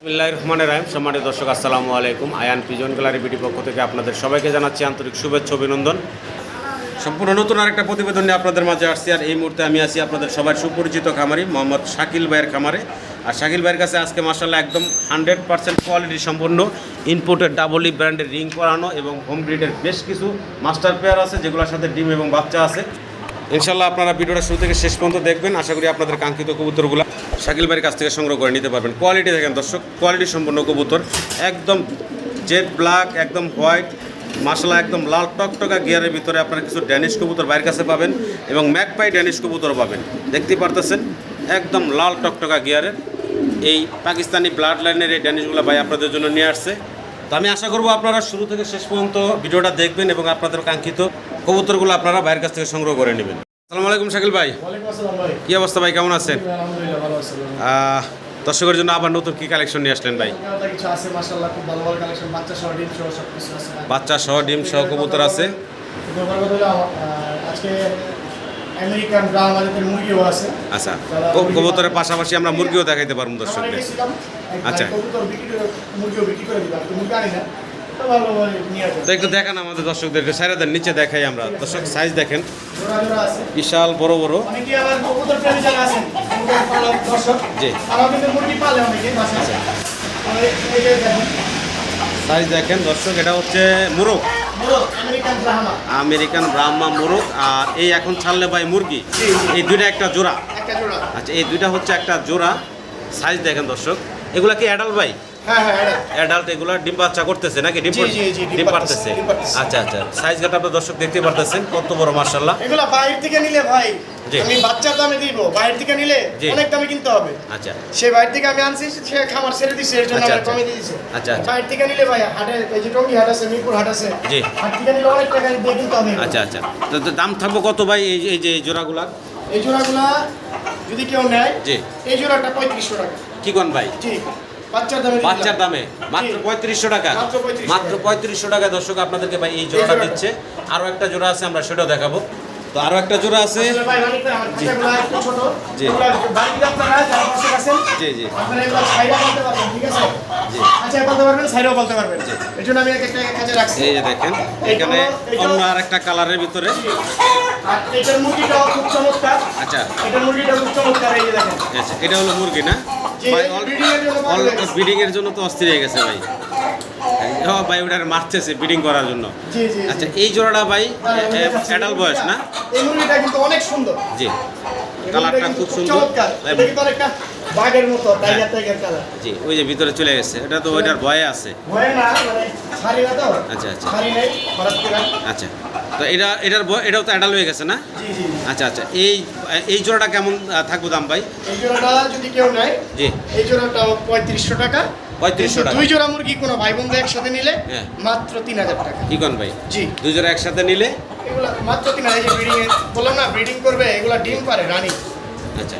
বিসমিল্লাহির রহমানির রহিম। সম্মানিত দর্শক, আসসালামু আলাইকুম। আয়ান পিজন গ্যালারি বিডি পক্ষ থেকে আপনাদের সবাইকে জানাচ্ছি আন্তরিক শুভেচ্ছা অভিনন্দন। সম্পূর্ণ নতুন আরেকটা প্রতিবেদন নিয়ে আপনাদের মাঝে আসছি। আর এই মুহূর্তে আমি আছি আপনাদের সবার সুপরিচিত খামারি মোহাম্মদ শাকিল ভাইয়ের খামারে। আর শাকিল ভাইয়ের কাছে আজকে মাশাআল্লাহ একদম 100% কোয়ালিটি সম্পন্ন ইনপুটের ডাবল ই ব্র্যান্ডের রিং করানো এবং হোম ব্রিডের বেশ কিছু মাস্টার পেয়ার আছে, যেগুলোর সাথে ডিম এবং বাচ্চা আছে। ইনশাল্লাহ আপনারা ভিডিওটা শুরু থেকে শেষ পর্যন্ত দেখবেন। আশা করি আপনাদের কাঙ্ক্ষিত কবুতরগুলো শাকিল ভাইয়ের কাছ থেকে সংগ্রহ করে নিতে পারবেন। কোয়ালিটি দেখেন দর্শক, কোয়ালিটি সম্পন্ন কবুতর, একদম জেড ব্ল্যাক, একদম হোয়াইট, মাশাআল্লাহ একদম লাল টকটকা গিয়ারের ভিতরে আপনারা কিছু ড্যানিশ কবুতর বাইরের কাছে পাবেন এবং ম্যাকপাই ড্যানিশ কবুতর পাবেন। দেখতেই পারতেছেন একদম লাল টকটকা গিয়ারের এই পাকিস্তানি ব্লাড লাইনের এই ড্যানিশগুলো ভাই আপনাদের জন্য নিয়ে আসছে। তো আমি আশা করবো আপনারা শুরু থেকে শেষ পর্যন্ত ভিডিওটা দেখবেন এবং আপনাদের কাঙ্ক্ষিত কবুতরগুলো আপনারা বাইরের কাছ থেকে সংগ্রহ করে নেবেন। আসসালামু আলাইকুম শাকিল ভাই। কি অবস্থা ভাই, কেমন আছেন? দর্শকের জন্য আবার নতুন কি কালেকশন নিয়ে আসলেন ভাই? বাচ্চা সহ ডিম সহ কবুতর আছে। আচ্ছা, কবুতরের পাশাপাশি আমরা মুরগিও দেখাইতে পারবো দর্শকদের। আচ্ছা, তো একটু দেখান আমাদের দর্শকদেরকে, সাইরাদের নিচে দেখাই আমরা। দর্শক সাইজ দেখেন, বিশাল বড় বড়। জি, সাইজ দেখেন দর্শক, এটা হচ্ছে মুরগ, আমেরিকান ব্রাহ্মা মুরগ। আর এই এখন ছাড়লে ভাই মুরগি, এই দুইটা একটা জোড়া। আচ্ছা, এই দুইটা হচ্ছে একটা জোড়া। সাইজ দেখেন দর্শক, এগুলা কি অ্যাডাল্ট ভাই? অ্যাডাল্ট, এগুলা ডিম বাচ্চা করতেছে নাকি? ডিম পারতেছে। আচ্ছা আচ্ছা, সাইজ গাটা আপনারা দর্শক দেখতে পারতেছেন কত বড় মাশাআল্লাহ। এগুলা বাইরে থেকে নিলে ভাই আমি বাচ্চার দামে দিব, বাইরে থেকে নিলে অনেক দামে কিনতে হবে। আচ্ছা, সে বাইরে থেকে আমি আনছি, সে খামার ছেড়ে দিছে, এর জন্য আমরা কমে দিয়েছি। আচ্ছা, বাইরে থেকে নিলে ভাই হাটে, এই যে টঙ্গী হাট আছে, মিরপুর হাট আছে, জি, হাট থেকে নিলে অনেক টাকা দিয়ে কিনতে হবে। আচ্ছা আচ্ছা, তো দাম থাকবে কত ভাই এই যে জোড়াগুলা? এই জোড়াগুলা যদি কেউ নেয়, জি, এই জোড়াটা 3500 টাকা। কি কোন ভাই? জি, বাচ্চার দামে মাত্র 3500 টাকা। মাত্র 3500 টাকা দর্শক আপনাদেরকে ভাই এই জোড়াটা দিচ্ছে। আরো একটা জোড়া আছে, আমরা সেটাও দেখাবো। তো আরো একটা জোড়া আছে। জি জি জি, আপনারা এগুলা ছাইরা বলতে পারবেন, ঠিক আছে? জি, আচ্ছা বলতে পারবেন, ছাইরাও বলতে পারবেন। এর জন্য আমি একটা কাজে রাখছি। এই যে দেখেন, এখানে অন্য আর একটা কালারের ভিতরে। আর এটার মুরগিটাও খুব চমৎকার। আচ্ছা, এটার মুরগিটাও খুব চমৎকার, এই যে দেখেন। আচ্ছা, এটা হলো মুরগি না ভাই? ব্রিডিং এর জন্য তো অস্থির হয়ে গেছে ভাই। ভাই ওটার মারতেছে ব্রিডিং করার জন্য। আচ্ছা, এই জোড়াটা ভাই অ্যাডাল্ট বয়স না? এই মুরগিটা কিন্তু অনেক সুন্দর। জি, কালারটা খুব সুন্দর, চমৎকার। এটা কিন্তু অনেকটা বাঘের মতো, টাইগার কালার। জি, ওই যে ভিতরে চলে গেছে, এটা তো ওইটার ভয়ে আছে। ভয় না, মানে ছাড়ি না তো। আচ্ছা আচ্ছা, ছাড়ি নাই, হঠাৎ করে। আচ্ছা, তো এটাও তো অ্যাডাল্ট হয়ে গেছে না? জি জি। আচ্ছা আচ্ছা, এই জোড়াটা কেমন থাকবে দাম ভাই? এই জোড়াটা যদি কেউ নেয়, জি, এই জোড়াটা 3500 টাকা। 3500 টাকা। দুই জোড়া মুরগি কোনো ভাই বন্ধু একসাথে নিলে মাত্র 3000 টাকা। কি কোন ভাই? জি, দুই জোড়া একসাথে নিলে এগুলা মাত্র 3000। এই যে ব্রিডিং বললাম না, ব্রিডিং করবে, এগুলা ডিম পারে, রানী। আচ্ছা,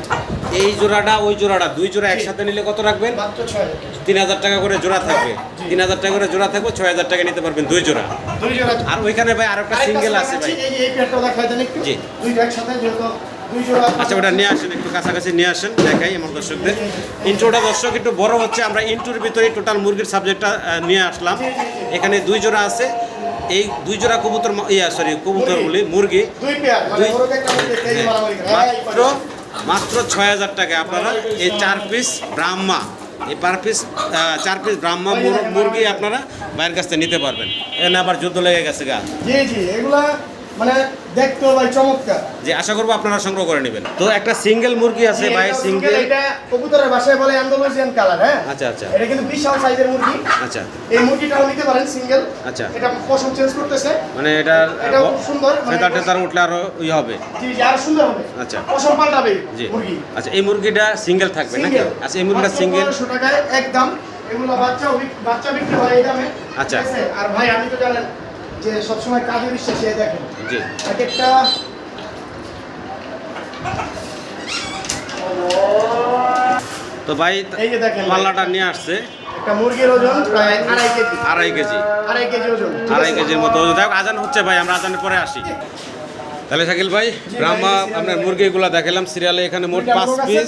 এই জোড়াটা ওই জোড়াটা দুই জোড়া একসাথে নিলে কত রাখবেন? মাত্র 6000 টাকা। 3000 টাকা করে জোড়া থাকবে। 3000 টাকা করে জোড়া থাকবে, 6000 টাকা নিতে পারবেন দুই জোড়া। দুই জোড়া। আর ওইখানে ভাই আরেকটা সিঙ্গেল আছে ভাই। এই পেয়ারটা দেখাই দেন একটু। জি, দুইটা একসাথে যেহেতু দুই জোড়া। আচ্ছা, ওটা নিয়ে আসেন, একটু কাছাকাছি নিয়ে আসেন, দেখাই আমার দর্শকদের। ইন্ট্রোটা দর্শক একটু বড় হচ্ছে, আমরা ইন্ট্রোর ভিতরে টোটাল মুরগির সাবজেক্টটা নিয়ে আসলাম। এখানে দুই জোড়া আছে, এই দুই জোড়া কবুতর, কবুতর বলি মুরগি, দুই পেয়ার, মানে বড় একটা মুরগি, এই মারামারি করে। মাত্র 6000 টাকা আপনারা এই 4 পিস ব্রাহ্মা, এই 4 পিস ব্রাহ্মা মুরগি আপনারা বাইরের কাছ থেকে নিতে পারবেন। এখানে আবার যুদ্ধ লেগে গেছে গা। জি জি, এগুলা মানে দেখতে ভাই চমৎকার। যে আশা করবো আপনারা সংগ্রহ করে নেবেন। তো একটা সিঙ্গেল মুরগি আছে ভাই, সিঙ্গেল। এটা কবুতরের ভাষায় বলে আন্দালুসিয়ান কালার। হ্যাঁ, আচ্ছা আচ্ছা, এটা কিন্তু বিশাল সাইজের মুরগি। আচ্ছা, এই মুরগিটাও নিতে পারেন সিঙ্গেল। আচ্ছা, এটা পশম চেঞ্জ করতেছে, মানে এটা খুব সুন্দর, মানে ফেদার উঠলে আরো হবে। জি জি, আরো সুন্দর হবে। আচ্ছা, পশম পাল্টাবে জি মুরগি। আচ্ছা, এই মুরগিটা সিঙ্গেল থাকবে নাকি? আচ্ছা, এই মুরগিটা সিঙ্গেল 1500 টাকায় একদম। এগুলো বাচ্চা বিক্রি হয় এই দামে। আচ্ছা, আর ভাই আমি তো জানেন যে সবসময় কাজে বিশ্বাসী, দেখেন জি, এক একটা। তো ভাই এই যে দেখেন পাল্লাটা নিয়ে আসছে। একটা মুরগির ওজন প্রায় 2.5 কেজি। 2.5 কেজি, 2.5 কেজি ওজন। 2.5 কেজির মতো ওজন। দেখ আজান হচ্ছে ভাই, আমরা আজানের পরে আসি। তাহলে শাকিল ভাই, ব্রাহ্মা আপনার মুরগিগুলো দেখালাম সিরিয়ালে, এখানে মোট 5 পিস।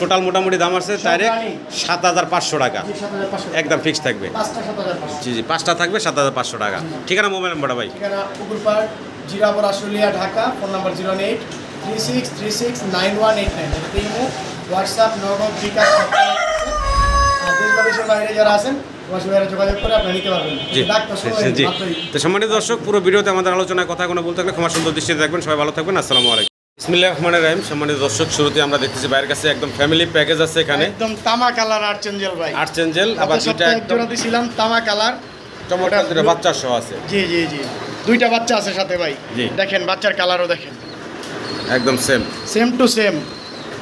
টোটাল মোটামুটি দাম আছে ডাইরেক্ট রানিং। 7,500 টাকা, 7,500 একদম ফিক্স থাকবে। 7,500 জি জি, 5টা থাকবে 7,500 টাকা। ঠিকানা মোবাইল নাম্বারটা ভাই? ঠিকানা Pukurpar, Jirapur, Ashulia, Dhaka. Phone number 0836369189। Imo, WhatsApp, Nagad, bKash আর দেশ বা দেশের বাইরে যারা আছেন প্রবাসী ভাইরা যোগাযোগ করে আপনি নিতে পারবেন। জি ডাক্তার জি। তো সম্মানিত দর্শক, পুরো ভিডিওতে আমাদের আলোচনায় কথা কোনো বলতে থাকলে ক্ষমা সুন্দর দৃষ্টিতে দেখবেন। সবাই ভালো থাকবেন। আসসালামু আলাইকুম। বিসমিল্লাহির রহমানির রহিম। সম্মানিত দর্শক, শুরুতে আমরা দেখতেছি বাইরের কাছে একদম ফ্যামিলি প্যাকেজ আছে এখানে। একদম তামা কালার আর্চেঞ্জেল ভাই। আর্চেঞ্জেল, আবার দুইটা এক একদম জোড়া দিছিলাম তামা কালার। চমৎকার দুটো বাচ্চা সহ আছে। জি জি জি, দুইটা বাচ্চা আছে সাথে ভাই। জি। দেখেন বাচ্চার কালারও দেখেন, একদম সেম সেম টু সেম,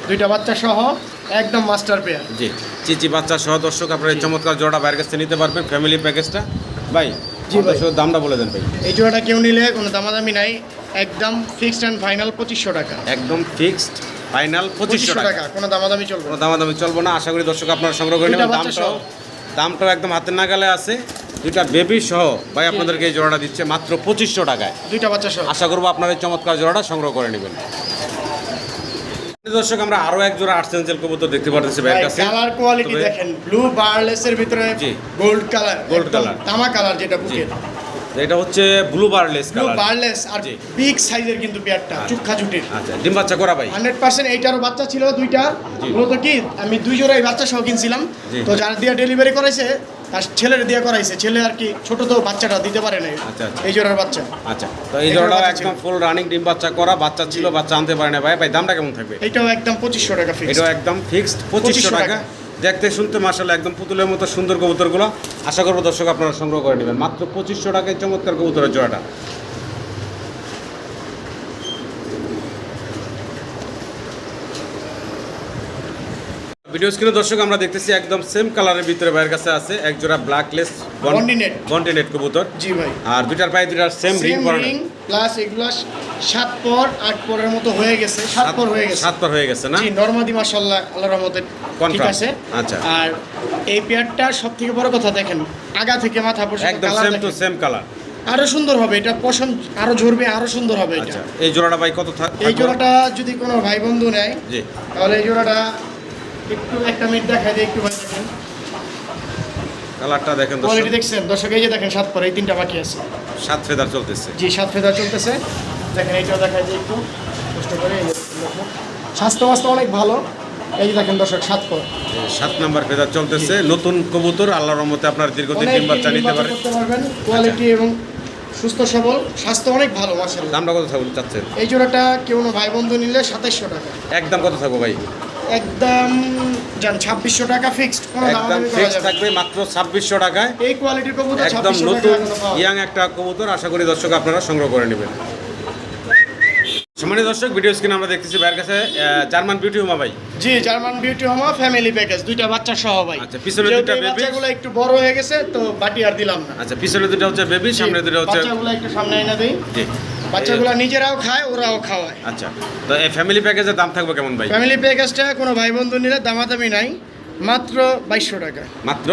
দুইটা বাচ্চা সহ একদম মাস্টার পেয়ার। জি। চিচি বাচ্চা সহ দর্শক আপনারা এই চমৎকার জোড়া বাইরের কাছে নিতে পারবেন ফ্যামিলি প্যাকেজটা। ভাই জি ভাই। শুধু দামটা বলে দেন ভাই। এই জোড়াটা কেউ নিলে কোনো দামাদামি নাই, একদম ফিক্সড অ্যান্ড ফাইনাল 2500 টাকা। একদম ফিক্সড ফাইনাল 2500 টাকা। কোনো দামাদামি চলবে কোনো না। দামাদামি চলবো না। আশা করি দর্শক আপনারা সংগ্রহ করে দুইটা নেবেন। বাচ্চা দামটাও একদম হাতের নাগালে আছে। দুইটা বেবি সহ ভাই আপনাদেরকে এই জোড়াটা দিচ্ছে মাত্র 2500 টাকায়। দুইটা বাচ্চা সহ। আশা করবো আপনারা এই চমৎকার জোড়াটা সংগ্রহ করে নেবেন। দর্শক, আমরা আরো এক জোড়া আর্সেঞ্জেল কবুতর দেখতে পারতেছি ভাইয়ের কাছে। কালার কোয়ালিটি তবে- দেখেন, ব্লু বার্লেসের ভিতরে জি। Gold colour, Gold color। তামা কালার যেটা বুকের। এটা হচ্ছে ব্লু বারলেস ব্লু কালার। বার্লেস আর জি। বিগ সাইজের কিন্তু পেয়ারটা, চুক্কা জুটির। আচ্ছা, ডিম বাচ্চা করা ভাই? 100% এইটারও বাচ্চা ছিল দুইটা। জি। মূলত কি আমি দুই জোড়াই বাচ্চা সহ কিনছিলাম। জি। তো যার দিয়ে ডেলিভারি করেছে তার ছেলের দিয়ে করাইছে, ছেলে আর কি ছোট তো বাচ্চাটা দিতে পারে না। আচ্ছা, আচ্ছা। এই জোড়ার বাচ্চা আচ্ছা, তো এই এটার জোড়াটাও বাচ্চা একদম ছিল। ফুল রানিং ডিম বাচ্চা করা, বাচ্চা ছিল, বাচ্চা আনতে পারে না ভাই। ভাই দামটা কেমন থাকবে? এইটাও একদম 2500 টাকা ফিক্স। এটাও একদম ফিক্সড 2500 টাকা। দেখতে শুনতে মাশাআল্লাহ একদম পুতুলের মতো সুন্দর কবুতরগুলো। আশা করবো দর্শক আপনারা সংগ্রহ করে নেবেন মাত্র 2500 টাকায় চমৎকার কবুতরের জোড়াটা। ভিডিও স্ক্রিনে দর্শক আমরা দেখতেছি একদম সেম কালারের ভিতরে ভাইয়ের কাছে আছে এক জোড়া ব্ল্যাকলেস Bondinet। বন্টিনেট কবুতর। জি ভাই। আর দুইটার পায়ে দুইটার সেম রিং সেম করা। রিং প্লাস এগুলা 7 পর 8 পরের মতো হয়ে গেছে, 7 পর হয়ে গেছে। 7 পর হয়ে গেছে না? জি, নরমাদি মাশাআল্লাহ আল্লাহর রহমতে ঠিক Confirm। আছে। আচ্ছা। আর এই পেয়ারটার সবথেকে বড় কথা দেখেন, আগা থেকে মাথা পর্যন্ত একদম কালার সেম টু দেখেন। Same colour. আরো সুন্দর হবে এটা, পশম আরো ঝরবে, আরো সুন্দর হবে এটা। আচ্ছা, এই জোড়াটা ভাই কত এই জোড়াটা যদি কোনো ভাই বন্ধু নেয় জি, তাহলে এই জোড়াটা একটু একটা মিনিট দেখাই দিই, একটু ভাই দেখেন কালারটা দেখেন কোয়ালিটি দর্শক। দেখছেন দর্শক, এই যে দেখেন 7 পর, এই তিনটা বাকি আছে। 7 ফেদার চলতেছে। জি, 7 ফেদার চলতেছে। দেখেন এইটাও দেখাই দিই একটু কষ্ট করে। এই যে দেখেন, স্বাস্থ্য মাস্ত অনেক ভালো। এই যে দেখেন দর্শক 7 পর, 7 নাম্বার ফেদার চলতেছে। নতুন কবুতর, আল্লাহর রহমতে আপনার দীর্ঘদিন ডিম বাচ্চা নিতে পারে। করতে পারবেন। কোয়ালিটি এবং সুস্থ সবল, স্বাস্থ্য অনেক ভালো মাশাআল্লাহ। দামটা কত থাকবে চাচ্ছেন? এই জোড়াটা কেউ ভাই বন্ধু নিলে 2700 টাকা। একদম কত থাকবে ভাই? একদম জান 2600 টাকা ফিক্সড, কোনো একদম দামাদামি করা ফিক্স যাবে না। থাকবে মাত্র 2600 টাকায়। এই কোয়ালিটির কবুতর একদম 2600 টাকা নতুন এখনো পাওয়া যায়। ইয়াং একটা কবুতর। আশা করি দর্শক আপনারা সংগ্রহ করে নেবেন। সম্মানিত দর্শক, ভিডিও স্ক্রিনে আমরা দেখতেছি ভাইয়ের কাছে জার্মান বিউটি হোমা ভাই। জি, জার্মান বিউটি হোমা ফ্যামিলি প্যাকেজ, দুইটা বাচ্চা সহ ভাই। আচ্ছা, পিছনে যেহেতু দুইটা এই baby। বাচ্চাগুলো একটু বড় হয়ে গেছে তো বাটি আর দিলাম না। আচ্ছা, পিছনে দুটো হচ্ছে বেবি, সামনে দুটো হচ্ছে বাচ্চাগুলো একটু সামনে এনে দেই। জি। বাচ্চাগুলো নিজেরাও খায়, ওরাও খাওয়ায়। আচ্ছা, তো এই ফ্যামিলি প্যাকেজের দাম থাকবে কেমন ভাই? ফ্যামিলি প্যাকেজটা কোনো ভাই বন্ধু নিলে দামাদামি নাই, মাত্র 2200 টাকা। মাত্র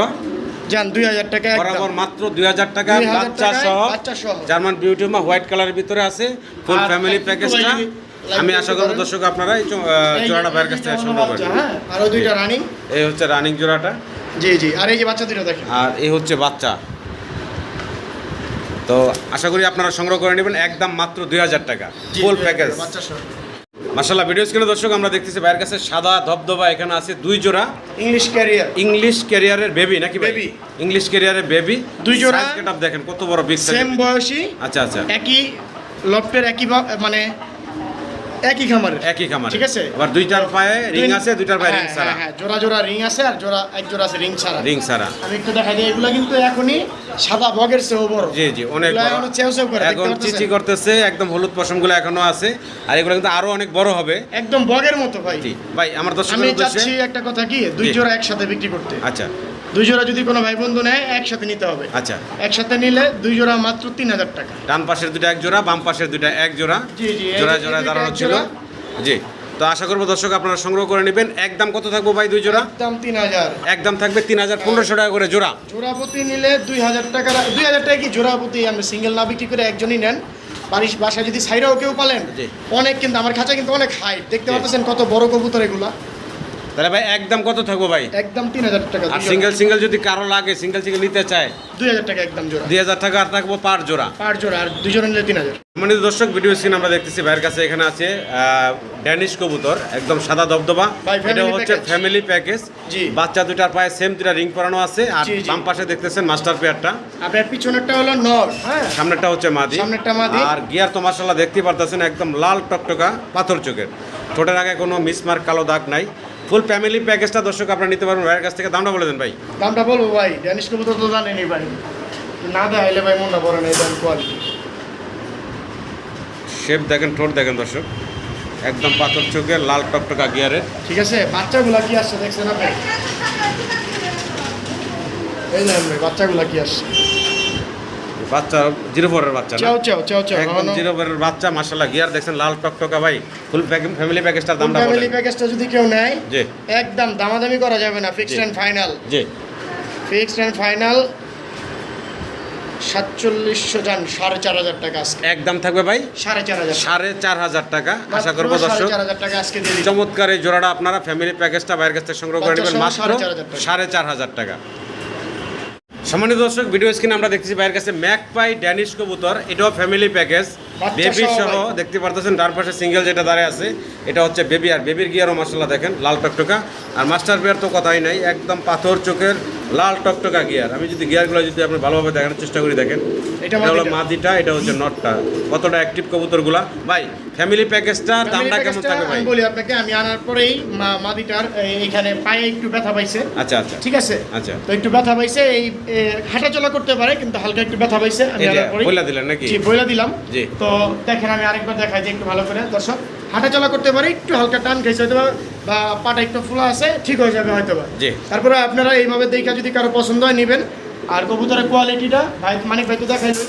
জান 2000 টাকা একদম। বরাবর মাত্র 2000 টাকা 2000 বাচ্চা টাকায় সহ। বাচ্চা সহ। জার্মান বিউটি হোমা হোয়াইট কালারের ভিতরে আছে ফুল আর ফ্যামিলি একটু প্যাকেজটা। লাইট আমি দেখতে আশা করব পারেন। দর্শক আপনারা এই জোড়াটা ভাইয়ের কাছ থেকে সংগ্রহ বাচ্চা, করবেন। হ্যাঁ, আরো দুইটা রানিং। এই হচ্ছে রানিং জোড়াটা, জি জি, আর এই যে বাচ্চা দুটো দেখেন। আর এই হচ্ছে বাচ্চা। তো আশা করি আপনারা সংগ্রহ করে নেবেন একদম মাত্র 2000 টাকা জি, ফুল দুই প্যাকেজ। বাচ্চা সহ। মাশাআল্লাহ, ভিডিও স্ক্রিনে দর্শক আমরা দেখতেছি ভাইয়ের কাছে সাদা ধবধবা এখানে আছে 2 জোড়া ইংলিশ ক্যারিয়ার। ইংলিশ ক্যারিয়ারের বেবি নাকি ভাই? Baby। ইংলিশ ক্যারিয়ারের বেবি 2 জোড়া। সাইজ গেটআপ দেখেন কত বড় বিগ সাইজ। সেম বয়সী, আচ্ছা আচ্ছা, একই লফটের, একই মানে একই খামারের। একই খামার। ঠিক আছে। আবার দুইটার পায়ে রিং আছে, দুইটার পায়ে রিং হ্যাঁ, ছাড়া। হ্যাঁ, জোড়া জোড়া রিং আছে আর এক জোড়া আছে রিং ছাড়া। রিং ছাড়া। আমি একটু দেখাই দিই, এগুলা কিন্তু এখনই সাদা বগের চেয়েও বড়। জি জি, অনেক এগুলা বড়। এখনো চেউ চেউ করে, দেখতে এখন পাচ্ছেন? চিচি করতেছে, একদম হলুদ পশমগুলো এখনো আছে, আর এগুলো কিন্তু আরো অনেক বড় হবে। একদম বগের মতো ভাই। জি ভাই, আমার আমি দর্শকের উদ্দেশ্যে চাচ্ছি একটা কথা কি, 2 জি। জোড়া একসাথে বিক্রি করতে। আচ্ছা 2 জোড়া যদি কোনো ভাই বন্ধু নেয় একসাথে নিতে হবে। আচ্ছা, একসাথে নিলে 2 জোড়া মাত্র 3000 টাকা। ডান পাশের দুটো এক জোড়া, বাম পাশের দুটো এক জোড়া। জি, জি, এই জোড়া যে জোড়া দুইটা দাঁড়ানো এক ছিল। জোড়া। জি, তো আশা করবো দর্শক আপনারা সংগ্রহ করে নেবেন। একদম কত থাকবো ভাই 2 জোড়া? একদম 3000। একদম থাকবে 3000-1500 টাকা করে জোড়া। জোড়াপতি নিলে 2000 টাকা। 2000 টাকা কি জোড়াপতি, আমরা সিঙ্গেল না বিক্রি করে একজনই নেন। বাসায় যদি সাইডেও কেউ পালেন, জি। অনেক কিন্তু আমার খাঁচা কিন্তু অনেক হাইট, দেখতে জি। পাচ্ছেন কত বড় কবুতর এগুলা। তাহলে ভাই একদম কত থাকবো ভাই? একদম 3000 টাকা। আর সিঙ্গেল সিঙ্গেল যদি কারো লাগে, সিঙ্গেল সিঙ্গেল নিতে চায় 2000 টাকা একদম জোড়া। 2000 টাকা আর থাকবো পার জোড়া। পার জোড়া, আর দুজনে নিলে 3000। মানে দর্শক ভিডিও স্ক্রিন আমরা দেখতেছি ভাইয়ের কাছে এখানে আছে ড্যানিশ কবুতর, একদম সাদা দবদবা। ভাই, এটা family হচ্ছে package। Family package. জি। বাচ্চা দুটার পায়ে সেম দুটা রিং পরানো আছে, আর জি, জি। বাম পাশে দেখতেছেন মাস্টার পেয়ারটা, আপনার পিছনেরটা হলো নর, হ্যাঁ, সামনেরটা হচ্ছে মাদি। সামনেরটা মাদি। আর গিয়ার তো মাশাআল্লাহ দেখতে পারতেছেন একদম লাল টকটকা পাথর চোখের, ঠোঁটের আগে কোনো মিসমার্ক কালো দাগ নাই। ফুল ফ্যামিলি প্যাকেজটা দর্শক আপনারা নিতে পারবেন ভাইয়ের কাছ থেকে। দামটা বলে দেন ভাই। দামটা বলবো ভাই, ড্যানিশ কবুতর তো জানেনই ভাই, না দেখাইলে ভাই মনটা পড়ে না, এই দাম কোয়ালিটি। শেপ দেখেন, ঠোঁট দেখেন দর্শক, একদম পাথর চোখের লাল টকটকা গিয়ারের। ঠিক আছে, বাচ্চাগুলা কি আসছে দেখছেন আপনি? এই দেখেন ভাই, বাচ্চাগুলা কি আসছে। বাচ্চা 04 এর বাচ্চা না? চাও চাও চাও চাও, একদম 04 এর বাচ্চা, মাশাআল্লাহ গিয়ার দেখছেন লাল টকটকা ভাই। ফুল ফ্যামিলি প্যাকেজটার দামটা ফ্যামিলি বলেন। প্যাকেজটা যদি কেউ নেয়, জি একদম দামাদামি করা যাবে না, ফিক্সড জি। And final. জি ফিক্সড এন্ড ফাইনাল 4700 জান, 4500 টাকা আজকে। একদম থাকবে ভাই 4500, 4500 টাকা। আশা করবো দর্শক 4500 টাকা আজকে দিয়ে দিচ্ছি। চমৎকার এই জোড়াটা আপনারা ফ্যামিলি প্যাকেজটা বাইরের কাছ থেকে সংগ্রহ করে নেবেন মাত্র 4500 টাকা। সম্মানিত দর্শক, ভিডিও স্ক্রিনে আমরা দেখতেছি বাইরের কাছে ম্যাকপাই ড্যানিশ কবুতর, এটাও ফ্যামিলি প্যাকেজ, বাচ্চা বেবি সহ সহ ভাই। দেখতে পারতেছেন। ডান পাশে সিঙ্গেল যেটা দাঁড়িয়ে আছে এটা হচ্ছে বেবি, আর বেবির গিয়ারও মাশাআল্লাহ দেখেন লাল টকটকা। আর মাস্টার পেয়ার তো কথাই নাই, একদম পাথর চোখের লাল টকটকা গিয়ার। আমি যদি গিয়ারগুলো যদি আপনি ভালোভাবে দেখানোর চেষ্টা করি, দেখেন এটা এটা হলো মাদিটা। মাদিটা, এটা হচ্ছে নটটা। কতটা অ্যাক্টিভ কবুতরগুলা ভাই। ফ্যামিলি প্যাকেজটার দামটা কেমন প্যাকেজটা থাকবে ভাই? আমি বলি আপনাকে, আমি আনার পরেই মাদিটার এইখানে পায়ে একটু ব্যথা পাইছে। আচ্ছা আচ্ছা ঠিক আছে, আচ্ছা। তো একটু ব্যথা পাইছে, এই হাঁটাচলা করতে পারে কিন্তু হালকা একটু ব্যথা পাইছে। আমি এটা আনার পরেই বইলা দিলেন নাকি? জি, বইলা দিলাম। জি। তো দেখেন, আমি আরেকবার দেখাই দিই একটু ভালো করে দর্শক। হাঁটাচলা করতে পারে, একটু হালকা টান খাইছে হয়তো বা পাটা একটু ফোলা আছে, ঠিক হয়ে যাবে হয়তো বা। জি। তারপরে আপনারা এইভাবে দেখা যদি কারো পছন্দ হয় নেবেন। আর কবুতরের কোয়ালিটিটা ভাই, মানিক ভাই তো দেখাইবে,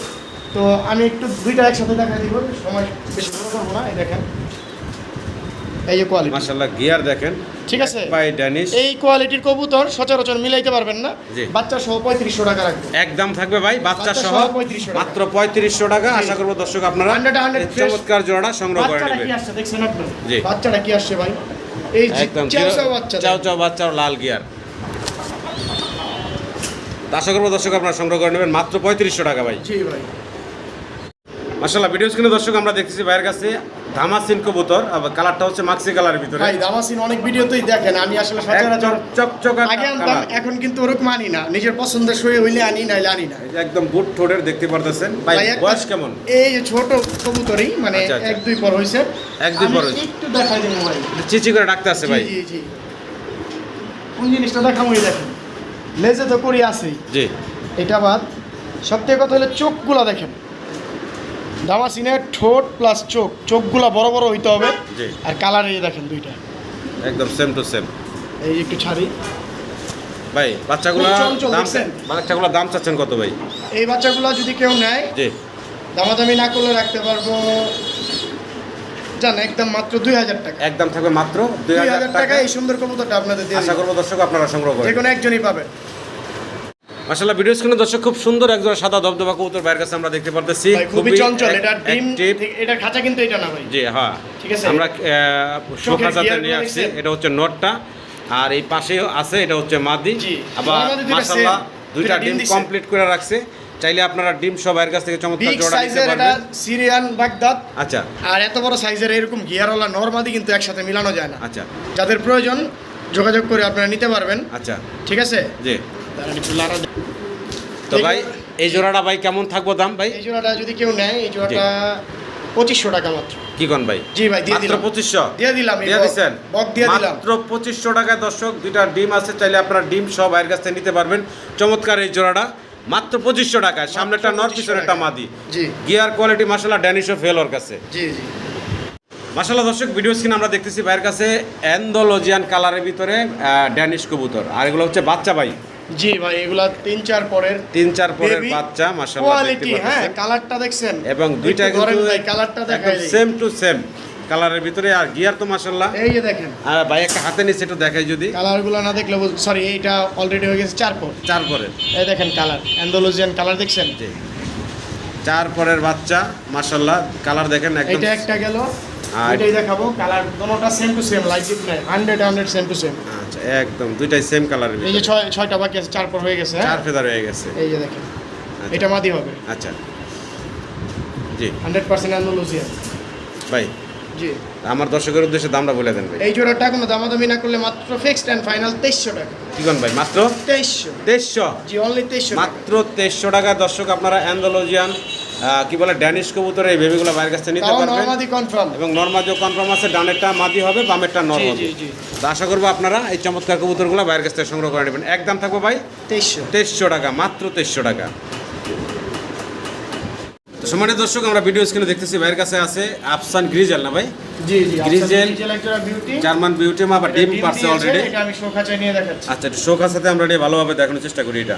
তো আমি একটু দুইটা একসাথে দেখাই দিব, সময় বেশি বড় করবো না। এই দেখেন, এই যে কোয়ালিটি, মাশাআল্লাহ গিয়ার দেখেন, ঠিক আছে। পাই ড্যানিশ এই কোয়ালিটির কবুতর সচরাচর মিলাইতে পারবেন না। জি। বাচ্চা সহ 3500 টাকা রাখবে। একদম থাকবে ভাই বাচ্চা বাচ্চা সহ সহ 3500 টাকা। মাত্র 3500 টাকা। আশা করবো দর্শক আপনারা 100 এই fresh। চমৎকার জোড়া সংগ্রহ করে বাচ্চাটা নেবেন। কি আসছে দেখছেন আপনি? জি। বাচ্চাটা কি আসছে ভাই? এই যে একদম চাও চাও বাচ্চা, চাও চাও বাচ্চার লাল গিয়ার। তা আশা করবো দর্শক আপনারা সংগ্রহ করে নেবেন মাত্র 3500 টাকা ভাই। জি ভাই। মাশাআল্লাহ ভিডিও স্ক্রিনে দর্শক আমরা দেখতেছি ভাইয়ের কাছে ধামাসিন কবুতর, আবার কালারটা হচ্ছে মাক্সি কালারের ভিতরে, ভাই দামাসিন অনেক ভিডিওতেই দেখেন, আমি আসলে সচরাচর একদম চকচকা আগে আনতাম, কালার। এখন কিন্তু ওরকম আনি না, নিজের পছন্দের সই হইলে আনি, নাইলে আনি না। এই যে একদম বুট ঠোঁটের দেখতে পারতেছেন ভাই। ভাই, একটা- বয়স কেমন? এই যে ছোট কবুতরই, মানে আচ্ছা, আচ্ছা। 1-2 পর হইছে। 1-2 পর আমি হইছে। একটু দেখাই দেবো ভাই। চিচি করে ডাকতে আছে ভাই। জি জি। কোন জিনিসটা দেখামই দেখেন, লেজে তো করি আছেই, জি এটা বাদ। সবথেকে কথা হলো চোখগুলা দেখেন, দামাসিনের ঠোঁট প্লাস চোখগুলা বড় বড় হইতে হবে। জি। আর কালার এই দেখেন দুইটা, একদম সেম টু সেম এই একটু ছাড়ি। ভাই। বাচ্চাগুলো খুব চঞ্চল, দাম, দেখছেন? বাচ্চাগুলো দাম চাচ্ছেন কত ভাই? এই বাচ্চাগুলো যদি কেউ নেয়, জি দামাদামি না করলে রাখতে পারবো জান, একদম মাত্র 2000 টাকা। একদম থাকবে মাত্র 2000 টাকা টাকা। এই সুন্দর কবুতরটা আপনাদের দিয়ে আশা দিই। করবো দর্শক আপনারা সংগ্রহ যে করবেন। কোনো একজনই পাবেন। মাশাআল্লাহ ভিডিও স্ক্রিনে দর্শক খুব সুন্দর একজোড়া সাদা দবদবা কবুতর বাইরের কাছে আমরা দেখতে পারতেছি। ভাই খুবই চঞ্চল, এটা ডিম, active। এটা খাঁচা কিন্তু এটা না ভাই। জি হ্যাঁ, ঠিক আছে। আমরা চোখের শোখাজাতে gear নিয়ে গুলো আসছি। দেখছেন? এটা হচ্ছে নটটা, আর এই পাশেও আছে এটা হচ্ছে মাদি। জি। আবার আমাদের দুইটা মাশাআল্লাহ same, দুইটা দুইটা ডিম ডিম দিছে। কমপ্লিট করে রাখছে। চাইলে আপনারা ডিম সব বাইরের কাছ থেকে চমৎকার বিগ জোড়া নিতে সাইজের এটা পারবেন। সিরিয়ান বাগদাদ, আচ্ছা আর এত বড় সাইজের এরকম গিয়ারওয়ালা নরমাদি কিন্তু একসাথে মিলানো যায় না। আচ্ছা যাদের প্রয়োজন যোগাযোগ করে আপনারা নিতে পারবেন। আচ্ছা ঠিক আছে। জি। দাঁড়ান একটু লাড়া দেই। তো ভাই এই জোড়াটা ভাই কেমন থাকবো দাম ভাই? এই জোড়াটা যদি কেউ নেয়, এই জোড়াটা 2500 টাকা মাত্র। কি কোন ভাই? জি ভাই, দিয়ে মাত্র দিলাম। 2500 দিয়ে দিলাম, এই দিয়ে বক- দিছেন? বক দিয়ে দিলাম। মাত্র 2500 টাকায় দর্শক দুইটা ডিম আছে, চাইলে আপনারা ডিম সব বাইরের কাছ থেকে নিতে পারবেন। চমৎকার এই জোড়াটা মাত্র 2500 টাকায়। সামনেটা নর, 2500 পিছনেরটা টাকা। মাদি। জি গিয়ার কোয়ালিটি মাশাআল্লাহ ড্যানিশও ফেল ওর কাছে। জি জি। মাশাআল্লাহ দর্শক ভিডিও স্ক্রিন আমরা দেখতেছি ভাইয়ের কাছে অ্যান্ডোলজিয়ান কালারের ভিতরে ড্যানিশ কবুতর, আর এগুলো হচ্ছে বাচ্চা ভাই। জি ভাই, এগুলা 3-4 পরের 3-4 পরের Baby বাচ্চা মাশাআল্লাহ দেখতে কোয়ালিটি। হ্যাঁ, পাচ্ছেন। কালারটা দেখছেন? এবং দুইটা একটু ধরেন কিন্তু ভাই, কালারটা একদম দেখাই দিই। সেম টু সেম কালারের ভিতরে, আর গিয়ার তো মাশাআল্লাহ। এই যে দেখেন, আর ভাই একটা হাতে নিচে একটু দেখাই যদি। কালারগুলো না দেখলে সরি, এইটা অলরেডি হয়ে গেছে 4 পর। 4 পরের। এই দেখেন কালার, অ্যান্ডালুজিয়ান কালার দেখছেন? জি 4 পরের বাচ্চা মাশাআল্লাহ, কালার দেখেন একদম। এটা একটা গেল, আর এটাই দেখাবো কালার দুটোটা same to same light deep নাই 100 সেম টু সেম। আচ্ছা একদম দুইটাই সেম কালারের এই যে ছয়টা বাকি আছে, 4 পর হয়ে গেছে। চার ফেদার হয়ে গেছে। এই যে দেখেন এটা মাদি হবে। আচ্ছা জি 100% অ্যান্ডালুসিয়ান ভাই। জি আমার দর্শকের উদ্দেশ্যে দামটা বলে দেন ভাই। এই জোড়াটা কোনো দামাদামি না করলে মাত্র ফিক্সড এন্ড ফাইনাল 2300 টাকা। কি কোন ভাই মাত্র 2300 জি অনলি 2300 মাত্র 2300 টাকা। দর্শক আপনারা অ্যান্ডালুজিয়ান কি বলে ড্যানিশ কবুতর এই বেবিগুলো বাইরের কাছ থেকে নিতে পারবেন নরমাদি কনফার্ম এবং নরমাদিও কনফার্ম আছে। ডানেরটা মাদি হবে, বামেরটা নর জি হবে। জি জি তো আশা করবো আপনারা এই চমৎকার কবুতরগুলো বাইরের কাছ থেকে সংগ্রহ করে নেবেন। একদম থাকবে ভাই 2300 টাকা, মাত্র 2300 টাকা। তো সম্মানিত দর্শক আমরা ভিডিও স্ক্রিনে দেখতেছি ভাইয়ের কাছে আছে আফসান গ্রিজেল না ভাই? জি জি গ্রিজেল একটা বিউটি জার্মান বিউটি মা বা ডিম পারছে অলরেডি। এটা আমি শোখাচায় নিয়ে দেখাচ্ছি। আচ্ছা একটু শোখার সাথে আমরা এটা ভালোভাবে দেখানোর চেষ্টা করি এটা।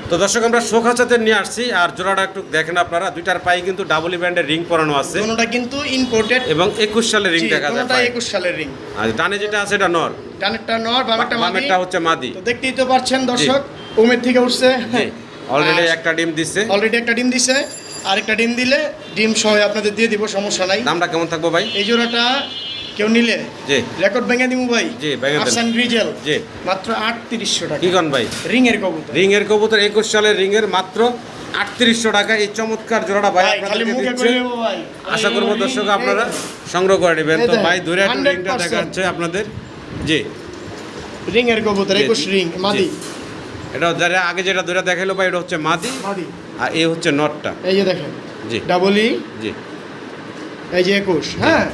তো দর্শক আমরা শোখার সাথে নিয়ে আসছি আর জোড়াটা একটু দেখেন আপনারা, দুইটার পায়ে কিন্তু ডাবল ব্যান্ডের রিং পরানো আছে দুটোটা কিন্তু ইম্পোর্টেড এবং 21 সালের রিং দেখা যায়। দুটোটা 21 সালের রিং। আর ডানে যেটা আছে এটা নর, ডানেরটা নর, বামেরটা মাদি। বামেরটা হচ্ছে মাদি। তো দেখতেই তো পাচ্ছেন দর্শক উমের থেকে উঠছে। জি অলরেডি একটা ডিম দিচ্ছে। অলরেডি একটা ডিম দিছে, আরেকটা ডিম দিলে ডিম সহ আপনাদের দিয়ে দিব, সমস্যা নাই। দামটা কেমন থাকবে ভাই? এই জোড়াটা কেউ নিলে জি রেকর্ড ভেঙে দিব ভাই। জি ভেঙে দেন। আফসান গ্রিজেল জি মাত্র 3800 টাকা। কি কোন ভাই? রিং এর কবুতর, রিং এর কবুতর 21 সালের রিং এর মাত্র 3800 টাকা। এই চমৎকার জোড়াটা ভাই ভাই খালি আপনাদেরকে মুখে দিচ্ছে। কই নেব ভাই। আশা করব দর্শক আপনারা সংগ্রহ করে নেবেন। এই তো দেখেন, ভাই দূরে একটু রিংটা 100% দেখাচ্ছে আপনাদের। জি রিং এর কবুতর জি, 21 জি, রিং মাদি। জি। এটা যারা আগে যেটা দূরে দেখাইলো ভাই এটা হচ্ছে মাদি মাদি আর এই হচ্ছে নটটা। এই যে দেখেন জি ডাবল ই, জি এই যে 21। হ্যাঁ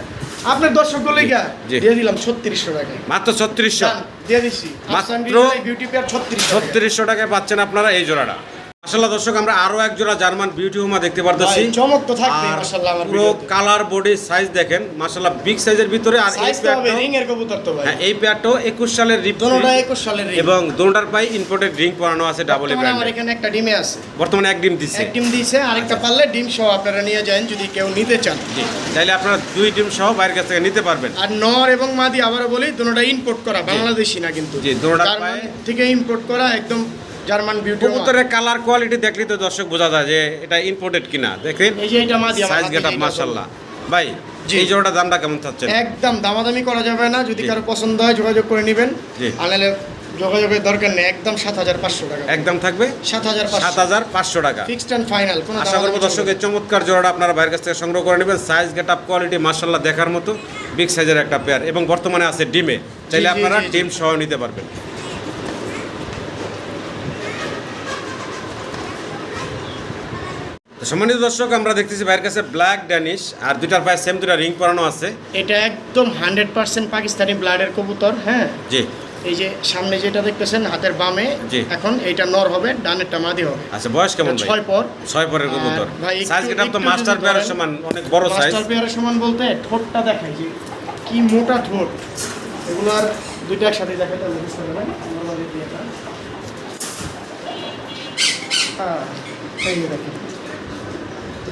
আপনার দর্শক গুলো জি, জি। দিয়ে দিলাম 3600 টাকায়। মাত্র 3600 দিয়ে দিছি মাত্র আফসান গ্রিজেল বিউটি পেয়ার 3600 টাকায় পাচ্ছেন আপনারা এই জোড়াটা। মাশাআল্লাহ দর্শক আমরা আরো এক জোড়া জার্মান বিউটি হোমা দেখতে পারতেছি। ভাই চমক তো থাকবে আর মাশাআল্লাহ। আমার পুরো কালার বডি সাইজ দেখেন মাশাআল্লাহ বিগ সাইজের ভিতরে। আর এই সাইজ তো হবে পেয়ারটাও রিং এর কবুতর তো ভাই। হ্যাঁ এই পেয়ারটাও 21 সালের দুটোটা 21 সালের রিং এবং দুটোটার পাই ইম্পোর্টেড রিং পরানো আছে ডাবল বর্তমানে ব্র্যান্ড। আমার এখানে একটা ডিমে আছে, বর্তমানে এক ডিম দিচ্ছে। এক ডিম দিয়েছে, আরেকটা পারলে ডিম সহ আপনারা নিয়ে যান যদি কেউ নিতে চান। জি চাইলে আপনারা দুই ডিম সহ বাইরের কাছ থেকে নিতে পারবেন। আর নর এবং মাদি আবারও বলি দুটোটা ইম্পোর্ট করা, বাংলাদেশি না কিন্তু। জি, দুটোটা জার্মান পায়ে- থেকে ইম্পোর্ট করা একদম জার্মান বিউটি। কবুতরের কালার কোয়ালিটি দেখলে তো দর্শক বোঝা যায় যে এটা ইম্পোর্টেড কিনা। দেখেন এই যে এটা মাদি আমার সাইজ হাতে গেটআপ যেটা মাশাআল্লাহ। ভাই জি। এই জোড়াটার দামটা কেমন চাচ্ছেন? একদম দামাদামি করা যাবে না, যদি জি। কারো পছন্দ হয় যোগাযোগ করে নেবেন। জি। আনালে যোগাযোগের দরকার নেই, একদম 7500 টাকা। একদম থাকবে 7500 7500 টাকা। Fixed and final. কোনো আশা করবো দর্শক এই চমৎকার জোড়াটা আপনারা বাইরের কাছ থেকে সংগ্রহ করে নেবেন। সাইজ গেটআপ কোয়ালিটি মাশাআল্লাহ দেখার মতো বিগ সাইজের একটা পেয়ার এবং বর্তমানে আছে ডিমে। চাইলে জি, আপনারা জি, জি। ডিম সহ নিতে পারবেন। তো সম্মানিত দর্শক আমরা দেখতেছি ভাইয়ের কাছে ব্ল্যাক ড্যানিশ আর দুইটার পায়ে সেম দুটা রিং পরানো আছে। এটা একদম 100% পাকিস্তানি ব্লাডের কবুতর। হ্যাঁ জি এই যে সামনে যেটা দেখতেছেন হাতের বামে, জি। এখন এইটা নর হবে, ডানেরটা মাদি হবে। আচ্ছা বয়স কেমন ভাই? 6 পর। 6 পরের কবুতর। আর ভাই সাইজ একটু- গেটআপ তো একটু মাস্টার যদি পেয়ারের ধরেন, সমান অনেক বড় সাইজ। মাস্টার পেয়ারের সমান বলতে ঠোঁটটা দেখাই যে কি মোটা ঠোঁট। এগুলো আর দুইটা একসাথে দেখাইতে হবে, বুঝতে পারবেন? নরমালি দিয়ে এটা। এই যে দেখেন।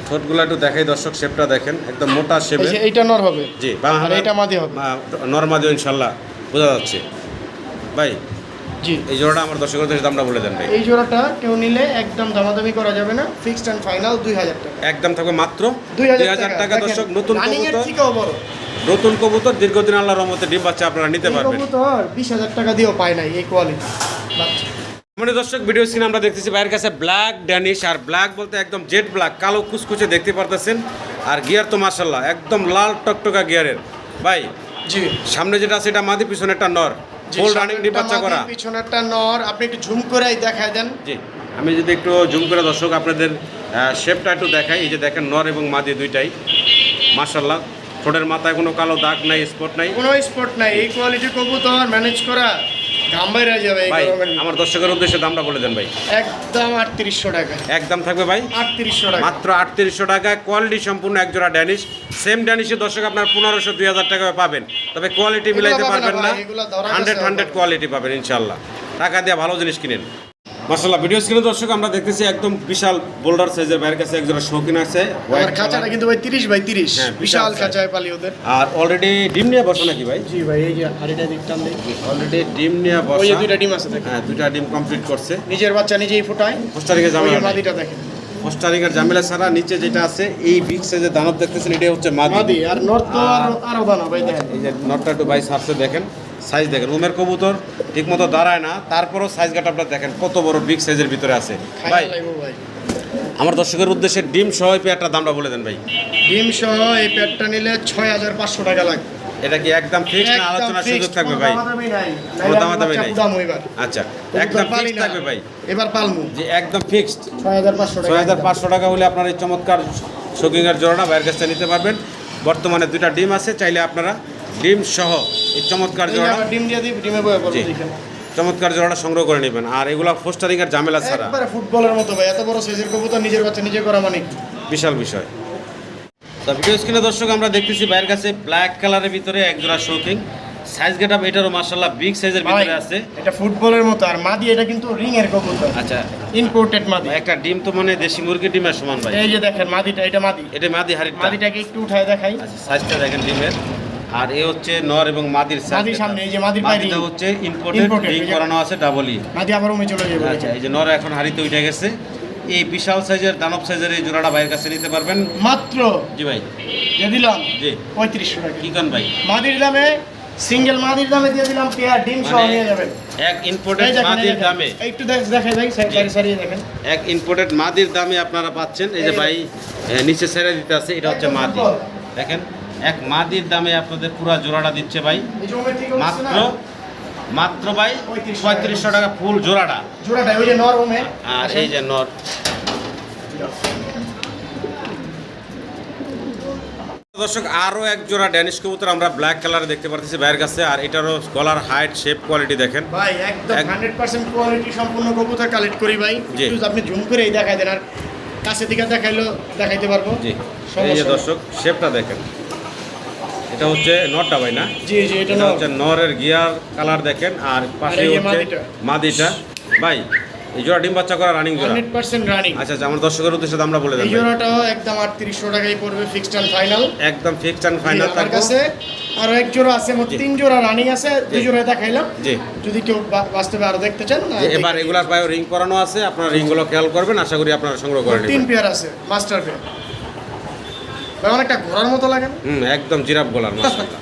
ঠোঁটগুলো একটু দেখাই দর্শক, শেপটা দেখেন একদম মোটা এই শেপে। যে এইটা নর হবে, জি আর এইটা মাদি হবে। নরমাদিও ইনশাল্লাহ বোঝা যাচ্ছে। ভাই জি এই জোড়াটা আমার দর্শকের উদ্দেশ্যে দামটা বলে দেন ভাই। এই জোড়াটা কেউ নিলে একদম দামাদামি করা যাবে না, ফিক্সড এন্ড ফাইনাল 2000 টাকা। একদম থাকবে মাত্র 2000 টাকা দর্শক। নতুন রানিং এর কবুতর, থেকেও বড় নতুন কবুতর দীর্ঘদিন আল্লাহর রহমতে ডিম বাচ্চা আপনারা নিতে এই পারবেন। কবুতর 20000 টাকা দিয়েও পায় নাই এই কোয়ালিটি বাচ্চা। মানে দর্শক ভিডিও স্ক্রিনে আমরা দেখতেছি ভাইয়ের কাছে ব্ল্যাক ড্যানিশ। আর ব্ল্যাক বলতে একদম জেড ব্ল্যাক, কালো কুচকুচে দেখতে পারতেছেন। আর গিয়ার তো মাশাআল্লাহ একদম লাল টকটকা গিয়ারের। ভাই জি সামনে যেটা আছে এটা মাদি, পিছনে একটা নর, ফুল রানিং ডিম বাচ্চা করা। পিছনেরটা নর, আপনি একটু ঝুম করে দেখায় দেন। জি আমি যদি একটু জুম করে দর্শক আপনাদের শেপটা একটু দেখাই। এই যে দেখেন নর এবং মাদি দুইটাই মাশাআল্লাহ। ঠোঁটের মাথায় কোনো কালো দাগ নাই, স্পট নাই। কোনো স্পট নাই, এই কোয়ালিটির কবুতর ম্যানেজ করা ঘাম বাইরে যাবে এই ভাই গরমের। আমার দর্শকের উদ্দেশ্যে দামটা বলে দেন ভাই। একদম 3800 টাকা। একদম থাকবে ভাই 3800 টাকা মাত্র 3800 টাকায় কোয়ালিটি সম্পূর্ণ একজোড়া ড্যানিশ। সেম ড্যানিশের দর্শক আপনার 1500 2000 টাকায় পাবেন, তবে কোয়ালিটি মিলাইতে এগুলো পাবেন পারবেন না না। ভাই, এগুলো ধরা 100 গেছে কোয়ালিটি পাবেন ইনশাল্লাহ। টাকা দিয়ে ভালো জিনিস কিনেন। মাশাআল্লাহ ভিডিও স্ক্রিনে দর্শক আমরা দেখতেছি একদম বিশাল বোল্ডার সাইজের বাইরের কাছে একজোড়া শৌখিন আছে। আমার খাঁচাটা কিন্তু ভাই 30x30, হ্যাঁ, বিশাল বিশাল size। খাঁচায় পালি ওদের। আর অলরেডি ডিম নিয়ে বসে নাকি ভাই? জি ভাই এই যে হাড়িটা দেখতাম দেখি, অলরেডি ডিম নিয়ে ওই যে বসা। দুইটা ডিম আছে দেখেন। হ্যাঁ দুইটা ডিম কমপ্লিট করছে। নিজের বাচ্চা নিজেই ফোটায়। কোস্টারিকা ওই জামা যে নাই। মাদিটা দেখেন, ফস্টারিং এর ঝামেলা ছাড়া নিচে যেটা আছে এই বিগ সাইজের দানব দেখতেছেন, এটা হচ্ছে মাদি। মাদি আর নর তো আরো দানা ভাই দেখেন। এই যে নটটা একটু ভাই সার্চে দেখেন, সাইজ দেখেন। রুমের কবুতর ঠিকমতো দাঁড়ায় না, তারপরও সাইজ গাটা আপনারা দেখেন কত বড় বিগ সাইজের ভিতরে আছে ভাই। ভাই আমার দর্শকের উদ্দেশ্যে ডিম সহ এই পেয়ারটার দামটা বলে দেন ভাই। ডিম সহ এই পেটটা নিলে 6500 টাকা লাগবে। এটা কি একদম ফিক্স না আলোচনার সুযোগ থাকবে ভাই? কোনো দামাদামি নাই। আচ্ছা, একদম ফিক্স থাকবে ভাই। এবার পালমু যে একদম ফিক্সড 6500 টাকা। 6500 টাকা হলে আপনার এই চমৎকার শোকিংয়ের জোড়াটা বাইরের কাছ থেকে নিতে পারবেন। বর্তমানে 2টা ডিম আছে, চাইলে আপনারা ডিম সহ এই চমৎকার জোড়া, ডিম দিয়ে দিই, ডিমে বয়ে বলবো জি, দেখেন। চমৎকার জোড়াটা সংগ্রহ করে নেবেন। আর এগুলা ফোস্টারিং এর ঝামেলা ছাড়া একবারে ফুটবলের মতো ভাই, এত বড় সাইজের কবুতর নিজের বাচ্চা নিজে করা মানে কি? বিশাল বিষয়। তো ভিডিও স্ক্রিনে দর্শক আমরা দেখতেছি বাইরের কাছে ব্ল্যাক কালারের ভিতরে এক জোড়া শোকিং সাইজ গেটআপ, এটারও মাশাআল্লাহ বিগ সাইজের ভিতরে আছে। এটা ফুটবলের মতো। আর মাদি এটা কিন্তু রিং এর কবুতর, আচ্ছা, ইম্পোর্টেড মাদি। একটা ডিম তো মানে দেশি মুরগির ডিমের সমান ভাই। এই যে দেখেন মাদিটা, এটা মাদি। এটা মাদি হাড়িটা। মাদিটাকে একটু উঠায় দেখাই। আচ্ছা, সাইজটা দেখেন ডিমের। আর এ হচ্ছে নর এবং মাদির সাইজ। মাদির সামনে এই যে মাদির পায়ে মাদিটা ring। হচ্ছে ইম্পোর্টেড, রিং করানো আছে ডাবল ই। মাদি আবার উমে চলে যাবে। আচ্ছা, এই যে নর এখন হাড়িতে উঠে গেছে। এই বিশাল সাইজের দানব সাইজের এই জোড়াটা বাইরের কাছে নিতে পারবেন মাত্র জি ভাই। দিয়ে দিলাম জি 3500 টাকা। কি কন ভাই? মাদির দামে, সিঙ্গেল মাদির দামে দিয়ে দিলাম পেয়ার, ডিম সহ মানে নিয়ে যাবেন। এক ইম্পোর্টেড মাদির দামে, একটু দেখাই ভাই, সারিয়ে দেখেন। এক ইম্পোর্টেড মাদির দামে আপনারা পাচ্ছেন। এই যে ভাই নিচে ছেড়ে দিতে আছে, এটা হচ্ছে মাদি। দেখেন এক মাদির দামে আপনাদের পুরো জোড়াটা দিচ্ছে ভাই এই যে উমের থেকে উঠছে না? মাত্র ভাই 3500 টাকা ফুল জোড়াটা। জোড়াটা ওই যে নর উমে। আর এই যে নর। দর্শক আরো এক জোড়া ড্যানিশ কবুতর আমরা ব্ল্যাক কালারে দেখতে পাচ্ছি বাইরের কাছে। আর এটারও গলার হাইট, শেপ, কোয়ালিটি দেখেন ভাই একদম 100% কোয়ালিটি সম্পূর্ণ কবুতর কালেক্ট করি ভাই। জি। একটু আপনি জুম করে এই দেখাই দেন, আর কাছে দিকে দেখাইতে পারবো। জি। সমস্যা এই যে নেই। দর্শক শেপটা দেখেন, এটা হচ্ছে নরটা ভাই না? জি জি, এটা এটা হচ্ছে নরের গিয়ার কালার দেখেন। আর পাশে এই যে হচ্ছে মাদিটা। মাদিটা। ভাই এই জোড়া ডিম বাচ্চা করা রানিং জোড়া। 100% রানিং। আচ্ছা আচ্ছা, আমার দর্শকের উদ্দেশ্যে আমরা বলে দেন এই ভাই। জোড়াটাও একদম 3800 টাকায় পড়বে, ফিক্সড এন্ড ফাইনাল। একদম ফিক্সড এন্ড ফাইনাল আমার থাকবে। কাছে আরো এক জোড়া আছে, মোট 3 জোড়া রানিং আছে, 2 জোড়া দেখাইলাম। জি। যদি কেউ বাস্তবে আরো দেখতে চান না, যে এবার এগুলার পায়ে রিং করানো আছে, আপনারা রিংগুলো খেয়াল করবেন, আশা করি আপনারা সংগ্রহ করে 3 নেবেন। পেয়ার আছে, মাস্টার পেয়ার। ভাই অনেকটা ঘোড়ার মতো লাগে না? একদম জিরাফ গলার মাশাআল্লাহ।